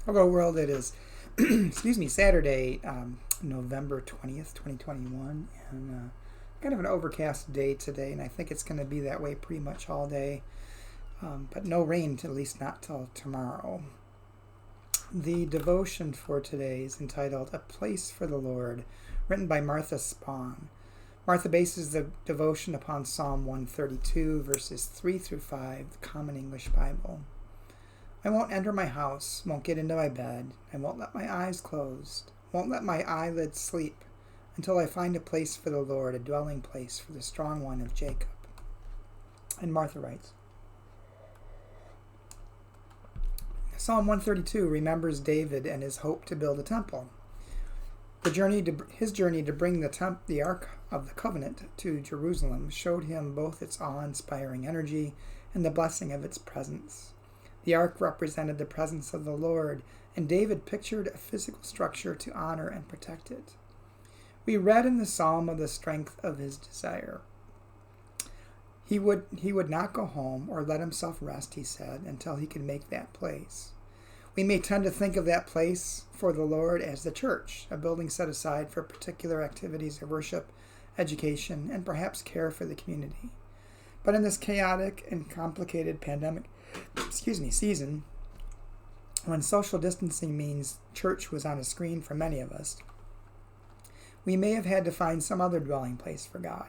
Hello, world. It is, excuse me, Saturday, November 20th, 2021, and kind of an overcast day today, and I think it's going to be that way pretty much all day, but no rain, at least not till tomorrow. The devotion for today is entitled A Place for the Lord, written by Martha Spong. Martha bases the devotion upon Psalm 132, verses 3 through 5, the Common English Bible. I won't enter my house, won't get into my bed, I won't let my eyes close, won't let my eyelids sleep, until I find a place for the Lord, a dwelling place for the strong one of Jacob. And Martha writes, Psalm 132 remembers David and his hope to build a temple. His journey to bring the Ark of the Covenant to Jerusalem showed him both its awe-inspiring energy and the blessing of its presence. The ark represented the presence of the Lord, and David pictured a physical structure to honor and protect it. We read in the psalm of the strength of his desire. He would not go home or let himself rest, he said, until he could make that place. We may tend to think of that place for the Lord as the church, a building set aside for particular activities of worship, education, and perhaps care for the community. But in this chaotic and complicated pandemic season, when social distancing means church was on a screen for many of us, we may have had to find some other dwelling place for God.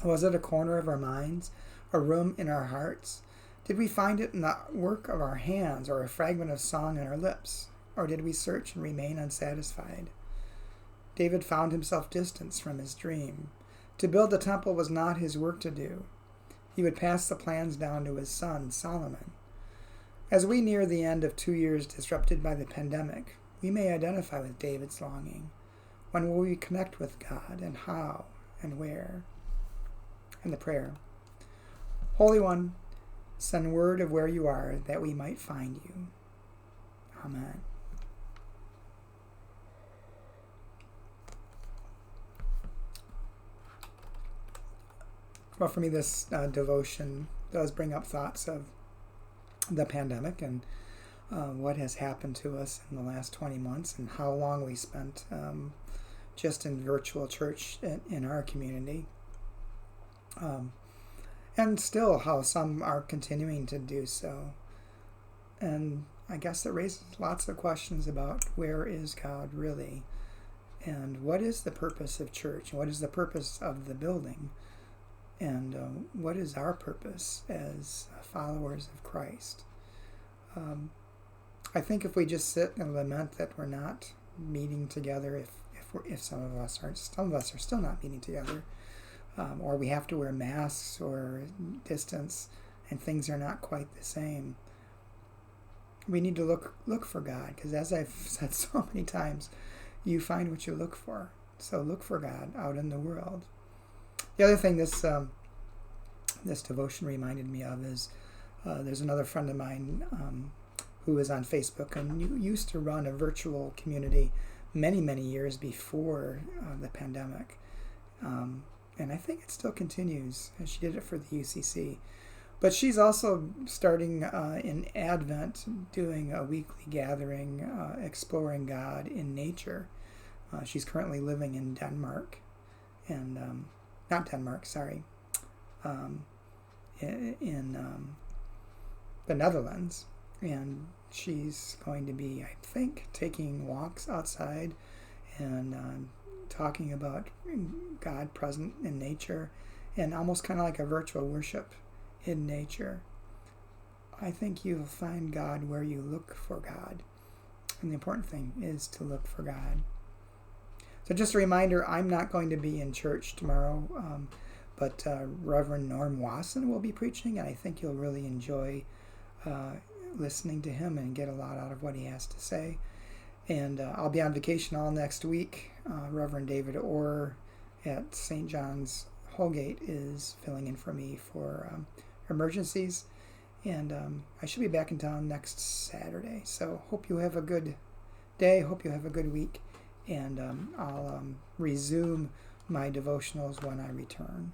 Was it a corner of our minds, a room in our hearts? Did we find it in the work of our hands or a fragment of song on our lips? Or did we search and remain unsatisfied? David found himself distanced from his dream. To build the temple was not his work to do. He would pass the plans down to his son, Solomon. As we near the end of 2 years disrupted by the pandemic, we may identify with David's longing. When will we connect with God, and how, and where? And the prayer. Holy One, send word of where you are, that we might find you. Amen. Well, for me, this devotion does bring up thoughts of the pandemic and what has happened to us in the last 20 months and how long we spent just in virtual church in our community. And still how some are continuing to do so. And I guess it raises lots of questions about where is God really? And what is the purpose of church? What is the purpose of the building? And what is our purpose as followers of Christ? I think if we just sit and lament that we're not meeting together, if some of us are still not meeting together, or we have to wear masks or distance, and things are not quite the same, we need to look for God, because as I've said so many times, you find what you look for. So look for God out in the world. The other thing this devotion reminded me of is there's another friend of mine who is on Facebook and used to run a virtual community many, many years before the pandemic. And I think it still continues. She did it for the UCC. But she's also starting in Advent, doing a weekly gathering, exploring God in nature. She's currently living in Denmark. And not Denmark, sorry, in the Netherlands, and she's going to be, I think, taking walks outside and talking about God present in nature, and almost kind of like a virtual worship in nature. I think you'll find God where you look for God, and the important thing is to look for God. So just a reminder, I'm not going to be in church tomorrow, but Reverend Norm Wasson will be preaching, and I think you'll really enjoy listening to him and get a lot out of what he has to say. And I'll be on vacation all next week. Reverend David Orr at St. John's Holgate is filling in for me for emergencies, and I should be back in town next Saturday. So hope you have a good day, hope you have a good week. And I'll resume my devotionals when I return.